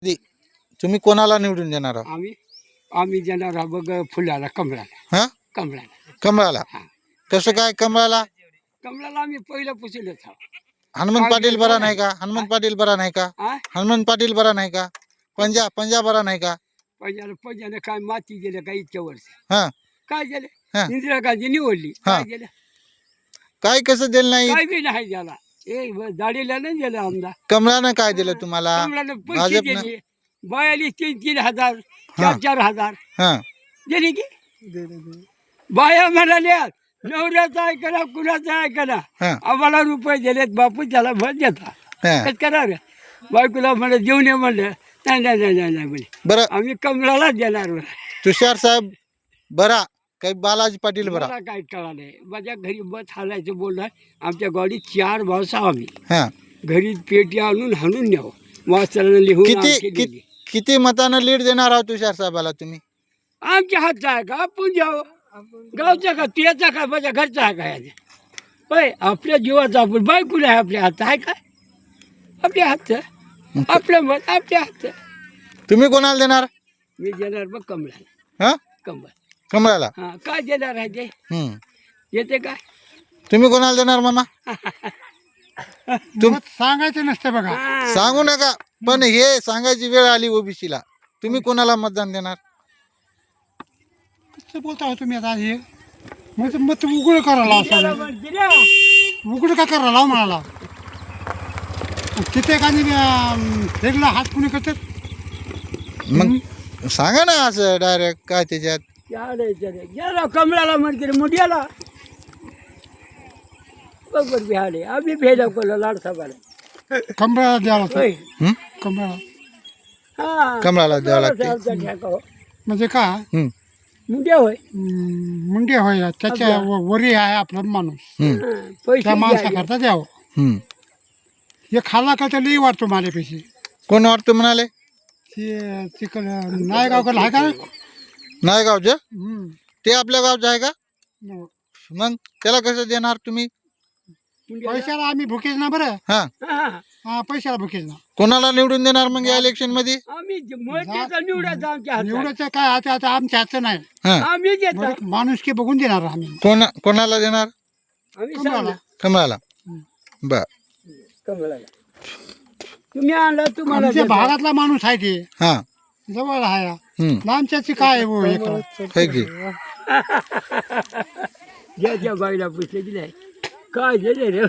तुम्ही कोणाला निवडून देणार आहात? आम्ही आम्ही देणार आहोत बघ फुलाला, कमळाला. हा, कमळाला कमळाला. हा. कसं काय कमळाला? कमळाला आम्ही पहिलं पुसलच आहोत. हनुमंत काय पाटील ते बरा बरं नाही का? हनुमंत पाटील बरा नाही का? आ हनुमंत पाटील बरा नाही का? पंजा बरा नाही का? पहिल्यानं काय माती गेलं काय इतक्या वर्ष हा काय गेलं. हा. इंदिरा गांधी निवडली हा. काय गेलं. काय कसं दिलं नाही? काय बी नाही झाला. दाढीला नाही गेलं आमदार. कमळानं काय दिलं तुम्हाला? कमळानं पैसे भाजपनं? दिले. बायाली 3,000 हा. 4,000 हा दिली की बाया म्हणाल्या नवऱ्याचा ऐकला कुणाचा ऐकला हा आम्हाला रुपये दिलेत बापू त्याला भर देता हा. कसं करा बायकोला म्हणलं जेवून ये म्हणलं नाही नाही नाही नाही नाही म्हणे बरं, आम्ही कमळालाच देणार बरं. तुषार साहेब बरा काही बालाजी पाटील बरा? मला काय कळालंय माझ्या घरी बस हालायचं बोललं आमच्या गाडीत 4 भाऊ आम्ही हा. घरी पेटी आणून हाणून न्यावं मास्तरानं लिहून किती आमची दिली. किती मतानं लीड देणार आहोत तुषार साहेबाला तुम्ही? आमच्या हातचा आहे का आपण जावं गावचा का तुझ्याचा का माझ्या घरचा आहे काय होय आपल्या जीवाचा आपण बायकुला आहे आपल्या हात आहे काय आपल्या हातचं आपलं मत आपल्या हातचं. तुम्ही कोणाला देणार? मी देणार बघ कमळाला. हा, कमळ कमळाला. हा काय देणार आहे ते हम्म. येते काय तुम्ही कोणाला देणार मामा? तुम सांगायचं नसतं बघा. हा. सांगू नका, पण हे सांगायची वेळ आली ओबीसीला. तुम्ही कोणाला मतदान देणार? कसं बोलता हो तुम्ही आता हे मग उघड करायला दिलं असं मग दिलं. उघड का करायला म्हणाला तिथे एखादी फेकला हात कुणी करतात. मग सांगा ना असं डायरेक्ट काय त्याच्यात. गेला कमळाला म्हणते मुंड्याला बघ बरं बिहाडे आम्ही भेजा कोला लाडसाबाला कंबळाला द्यावं होय हं? कंबळाला हा कमळाला द्यावं लागते. आमचा ठेका हो. म्हणजे का हम्म, मुंड्या होय मुंडे होय त्याच्या वरी आहे आपला माणूस हम्म, हा, पैसे त्या द्यायचे. माणसाकरता द्यावं. हम्म. हे खाल्ला का तर लई वाटतो मला पैसे. कोण वाटतं म्हणाले? ते तिकडं नायगावकडलं आहे का रे? नाही गावचं? हम्म. ते आपल्या गावचं आहे का? न- मग त्याला कसं देणार तुम्ही? मुंड्याला. पैशाला आम्ही भुकेच ना बरं. हा, हा, हा पैशाला भुकेच ना. कोणाला निवडून देणार मग या इलेक्शन मध्ये? आम्ही मोठ्याचा निवडायचा आमच्या हातात निवडायचं काय आता आमच्या हातचं नाही. हा, आम्ही देतो बरं, माणुसकी बघून देणार आम्ही. कोणाला देणार? आम्ही कमळाला. सांगणार कमळाला. बर. कमळाला तुम्ही आणला तुम्हाला आमच्या देतो. भागातला माणूस आहे ते हा. जवळ आहे. हम्म. लांबच्याची काय हो हे करा. है की? ज्याच्या बाईला पुस्तक दिलाय काय दिले रे